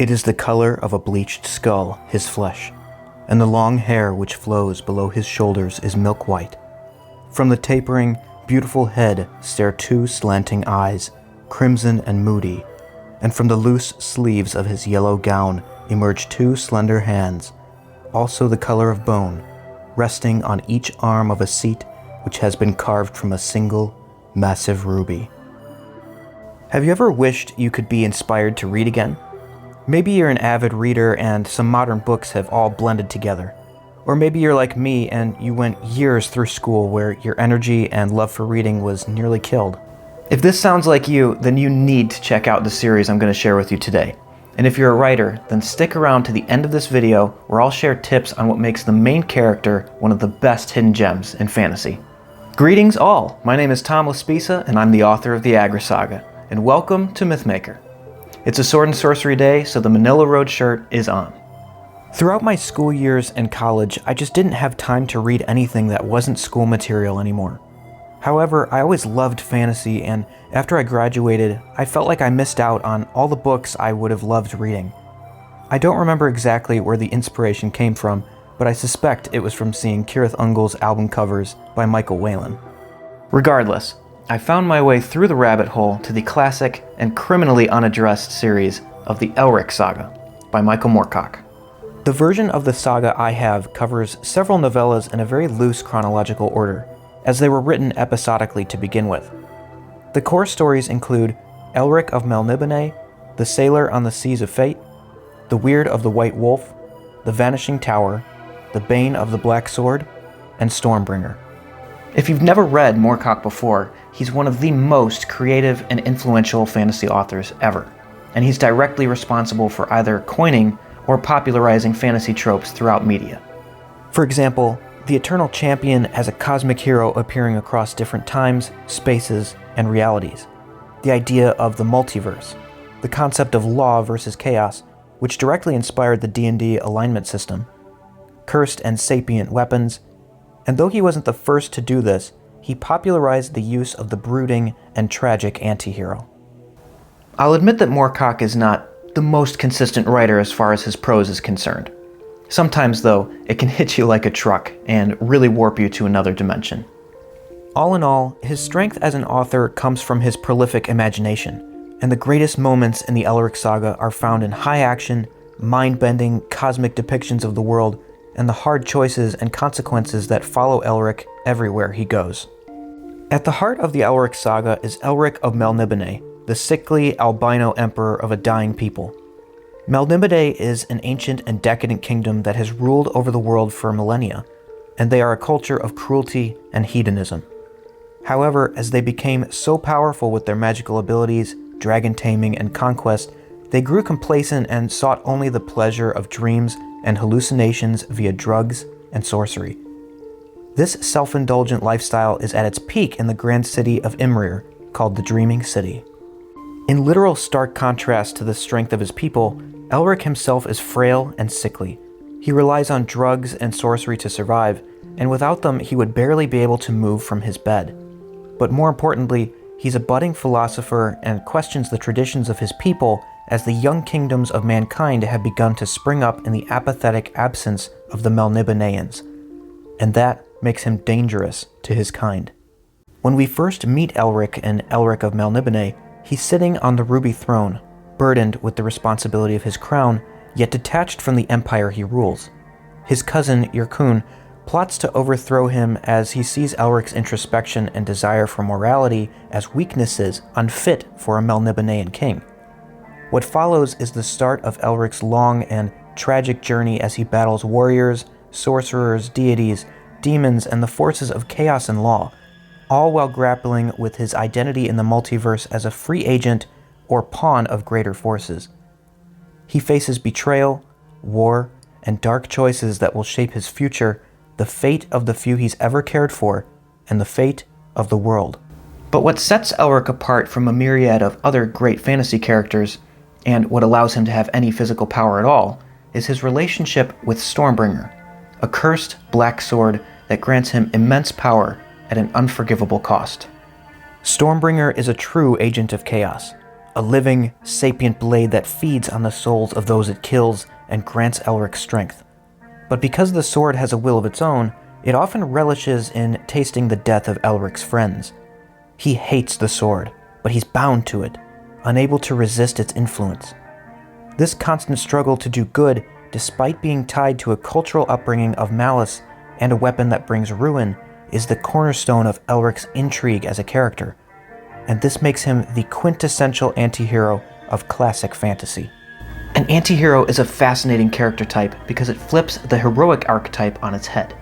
It is the color of a bleached skull, his flesh, and the long hair which flows below his shoulders is milk white. From the tapering, beautiful head stare two slanting eyes, crimson and moody, and from the loose sleeves of his yellow gown emerge two slender hands, also the color of bone, resting on each arm of a seat which has been carved from a single, massive ruby. Have you ever wished you could be inspired to read again? Maybe you're an avid reader and some modern books have all blended together. Or maybe you're like me and you went years through school where your energy and love for reading was nearly killed. If this sounds like you, then you need to check out the series I'm going to share with you today. And if you're a writer, then stick around to the end of this video where I'll share tips on what makes the main character one of the best hidden gems in fantasy. Greetings all, my name is Tom Laspisa and I'm the author of the Elric Saga, and welcome to Mythmaker. It's a sword and sorcery day, so the Manila Road shirt is on. Throughout my school years and college, I just didn't have time to read anything that wasn't school material anymore. However, I always loved fantasy, and after I graduated, I felt like I missed out on all the books I would have loved reading. I don't remember exactly where the inspiration came from, but I suspect it was from seeing Cirith Ungol's album covers by Michael Whelan. Regardless, I found my way through the rabbit hole to the classic and criminally unaddressed series of the Elric Saga by Michael Moorcock. The version of the saga I have covers several novellas in a very loose chronological order, as they were written episodically to begin with. The core stories include Elric of Melnibone, The Sailor on the Seas of Fate, The Weird of the White Wolf, The Vanishing Tower, The Bane of the Black Sword, and Stormbringer. If you've never read Moorcock before, he's one of the most creative and influential fantasy authors ever, and he's directly responsible for either coining or popularizing fantasy tropes throughout media. For example, the Eternal Champion as a cosmic hero appearing across different times, spaces, and realities. The idea of the multiverse. The concept of law versus chaos, which directly inspired the D&D alignment system. Cursed and sapient weapons. And though he wasn't the first to do this, he popularized the use of the brooding and tragic antihero. I'll admit that Moorcock is not the most consistent writer as far as his prose is concerned. Sometimes, though, it can hit you like a truck and really warp you to another dimension. All in all, his strength as an author comes from his prolific imagination, and the greatest moments in the Elric Saga are found in high-action, mind-bending, cosmic depictions of the world and the hard choices and consequences that follow Elric everywhere he goes. At the heart of the Elric Saga is Elric of Melnibone, the sickly albino emperor of a dying people. Melnibone is an ancient and decadent kingdom that has ruled over the world for millennia, and they are a culture of cruelty and hedonism. However, as they became so powerful with their magical abilities, dragon taming, and conquest, they grew complacent and sought only the pleasure of dreams and hallucinations via drugs and sorcery. This self-indulgent lifestyle is at its peak in the grand city of Imrir, called the Dreaming City. In literal stark contrast to the strength of his people, Elric himself is frail and sickly. He relies on drugs and sorcery to survive, and without them he would barely be able to move from his bed. But more importantly, he's a budding philosopher and questions the traditions of his people as the young kingdoms of mankind have begun to spring up in the apathetic absence of the Melnibonéans, and that makes him dangerous to his kind. When we first meet Elric in Elric of Melnibone, he's sitting on the ruby throne, burdened with the responsibility of his crown, yet detached from the empire he rules. His cousin, Yrkun, plots to overthrow him as he sees Elric's introspection and desire for morality as weaknesses unfit for a Melnibonéan king. What follows is the start of Elric's long and tragic journey as he battles warriors, sorcerers, deities, demons, and the forces of chaos and law, all while grappling with his identity in the multiverse as a free agent or pawn of greater forces. He faces betrayal, war, and dark choices that will shape his future, the fate of the few he's ever cared for, and the fate of the world. But what sets Elric apart from a myriad of other great fantasy characters, and what allows him to have any physical power at all, is his relationship with Stormbringer, a cursed black sword that grants him immense power at an unforgivable cost. Stormbringer is a true agent of chaos, a living, sapient blade that feeds on the souls of those it kills and grants Elric strength. But because the sword has a will of its own, it often relishes in tasting the death of Elric's friends. He hates the sword, but he's bound to it, unable to resist its influence. This constant struggle to do good, despite being tied to a cultural upbringing of malice and a weapon that brings ruin, is the cornerstone of Elric's intrigue as a character, and this makes him the quintessential antihero of classic fantasy. An antihero is a fascinating character type because it flips the heroic archetype on its head.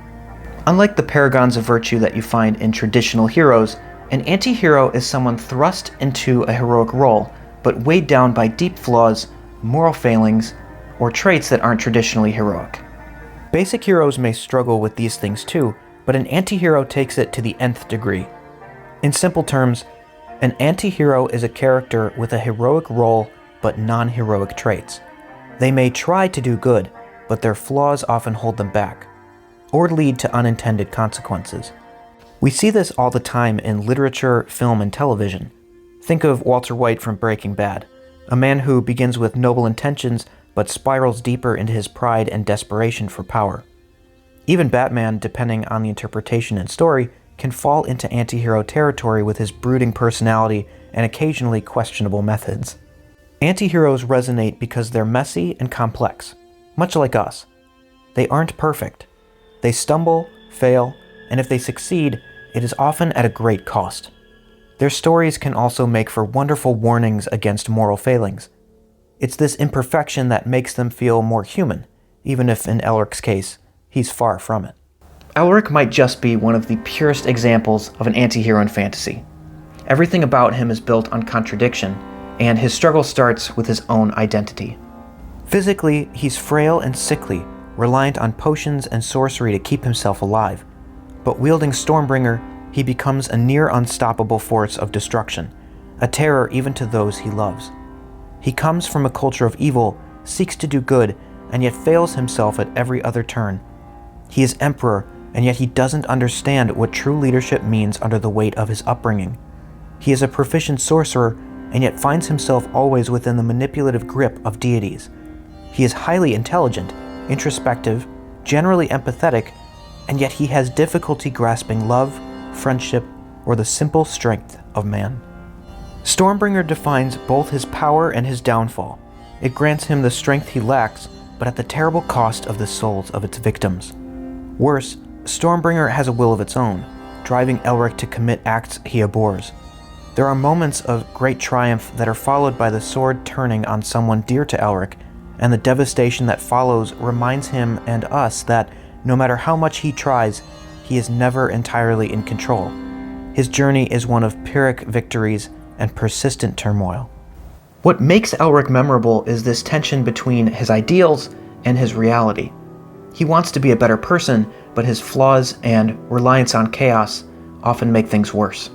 Unlike the paragons of virtue that you find in traditional heroes, an antihero is someone thrust into a heroic role, but weighed down by deep flaws, moral failings, or traits that aren't traditionally heroic. Basic heroes may struggle with these things too, but an antihero takes it to the nth degree. In simple terms, an antihero is a character with a heroic role but non-heroic traits. They may try to do good, but their flaws often hold them back, or lead to unintended consequences. We see this all the time in literature, film, and television. Think of Walter White from Breaking Bad, a man who begins with noble intentions but spirals deeper into his pride and desperation for power. Even Batman, depending on the interpretation and story, can fall into antihero territory with his brooding personality and occasionally questionable methods. Antiheroes resonate because they're messy and complex, much like us. They aren't perfect. They stumble, fail, and if they succeed, it is often at a great cost. Their stories can also make for wonderful warnings against moral failings. It's this imperfection that makes them feel more human, even if in Elric's case, he's far from it. Elric might just be one of the purest examples of an antihero in fantasy. Everything about him is built on contradiction, and his struggle starts with his own identity. Physically, he's frail and sickly, reliant on potions and sorcery to keep himself alive. But wielding Stormbringer, he becomes a near unstoppable force of destruction, a terror even to those he loves. He comes from a culture of evil, seeks to do good, and yet fails himself at every other turn. He is emperor, and yet he doesn't understand what true leadership means under the weight of his upbringing. He is a proficient sorcerer, and yet finds himself always within the manipulative grip of deities. He is highly intelligent, introspective, generally empathetic, and yet he has difficulty grasping love, friendship, or the simple strength of man. Stormbringer defines both his power and his downfall. It grants him the strength he lacks, but at the terrible cost of the souls of its victims. Worse, Stormbringer has a will of its own, driving Elric to commit acts he abhors. There are moments of great triumph that are followed by the sword turning on someone dear to Elric, and the devastation that follows reminds him and us that no matter how much he tries, he is never entirely in control. His journey is one of Pyrrhic victories and persistent turmoil. What makes Elric memorable is this tension between his ideals and his reality. He wants to be a better person, but his flaws and reliance on chaos often make things worse.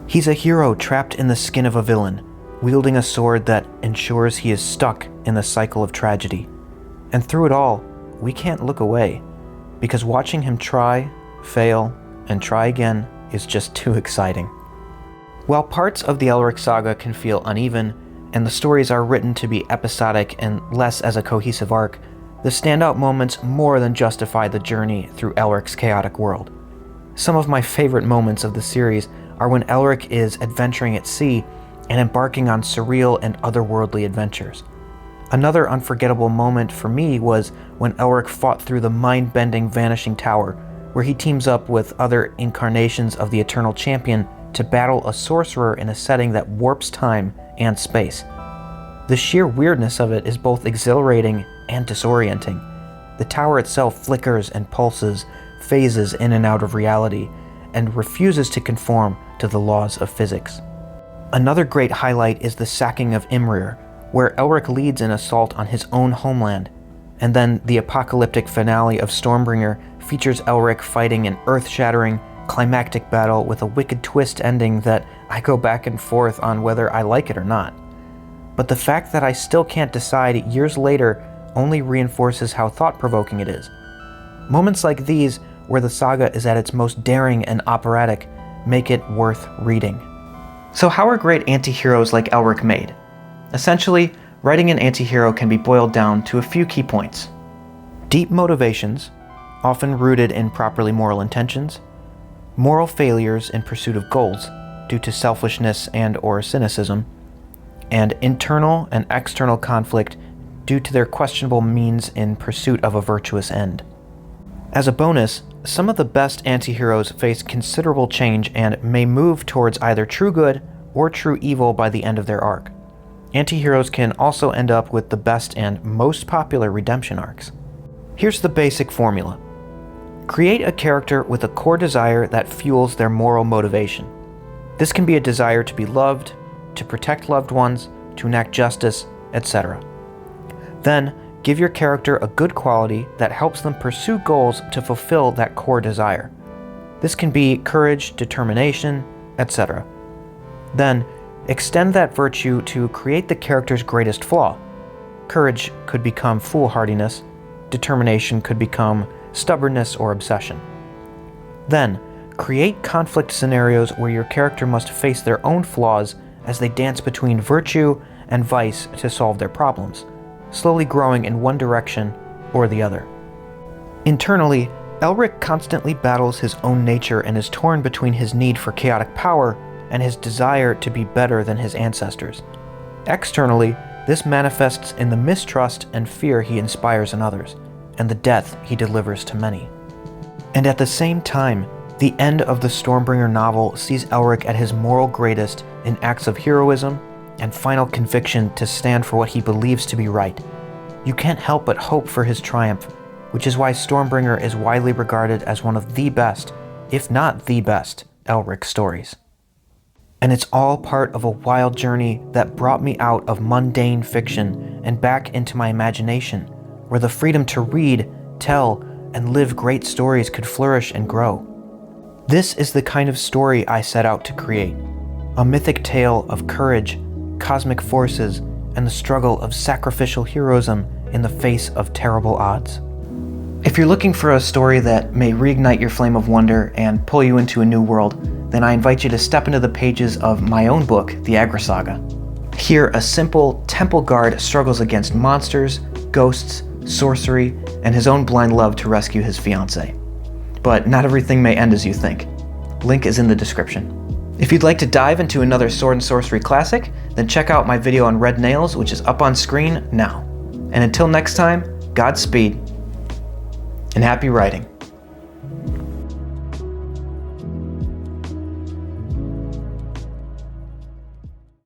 He's a hero trapped in the skin of a villain, wielding a sword that ensures he is stuck in the cycle of tragedy. And through it all, we can't look away, because watching him try, fail, and try again is just too exciting. While parts of the Elric Saga can feel uneven, and the stories are written to be episodic and less as a cohesive arc, the standout moments more than justify the journey through Elric's chaotic world. Some of my favorite moments of the series are when Elric is adventuring at sea and embarking on surreal and otherworldly adventures. Another unforgettable moment for me was when Elric fought through the mind-bending Vanishing Tower, where he teams up with other incarnations of the Eternal Champion to battle a sorcerer in a setting that warps time and space. The sheer weirdness of it is both exhilarating and disorienting. The tower itself flickers and pulses, phases in and out of reality, and refuses to conform to the laws of physics. Another great highlight is the sacking of Imrir, where Elric leads an assault on his own homeland, and then the apocalyptic finale of Stormbringer features Elric fighting an earth-shattering, climactic battle with a wicked twist ending that I go back and forth on whether I like it or not. But the fact that I still can't decide years later only reinforces how thought-provoking it is. Moments like these, where the saga is at its most daring and operatic, make it worth reading. So how are great anti-heroes like Elric made? Essentially, writing an antihero can be boiled down to a few key points. Deep motivations, often rooted in properly moral intentions, moral failures in pursuit of goals due to selfishness and/or cynicism, and internal and external conflict due to their questionable means in pursuit of a virtuous end. As a bonus, some of the best antiheroes face considerable change and may move towards either true good or true evil by the end of their arc. Antiheroes can also end up with the best and most popular redemption arcs. Here's the basic formula. Create a character with a core desire that fuels their moral motivation. This can be a desire to be loved, to protect loved ones, to enact justice, etc. Then, give your character a good quality that helps them pursue goals to fulfill that core desire. This can be courage, determination, etc. Then, extend that virtue to create the character's greatest flaw. Courage could become foolhardiness, determination could become stubbornness or obsession. Then, create conflict scenarios where your character must face their own flaws as they dance between virtue and vice to solve their problems, slowly growing in one direction or the other. Internally, Elric constantly battles his own nature and is torn between his need for chaotic power and his desire to be better than his ancestors. Externally, this manifests in the mistrust and fear he inspires in others, and the death he delivers to many. And at the same time, the end of the Stormbringer novel sees Elric at his moral greatest in acts of heroism and final conviction to stand for what he believes to be right. You can't help but hope for his triumph, which is why Stormbringer is widely regarded as one of the best, if not the best, Elric stories. And it's all part of a wild journey that brought me out of mundane fiction and back into my imagination, where the freedom to read, tell, and live great stories could flourish and grow. This is the kind of story I set out to create, a mythic tale of courage, cosmic forces, and the struggle of sacrificial heroism in the face of terrible odds. If you're looking for a story that may reignite your flame of wonder and pull you into a new world, then I invite you to step into the pages of my own book, the Elric Saga. Here, a simple temple guard struggles against monsters, ghosts, sorcery, and his own blind love to rescue his fiancée. But not everything may end as you think. Link is in the description. If you'd like to dive into another sword and sorcery classic, then check out my video on Red Nails, which is up on screen now. And until next time, Godspeed, and happy writing.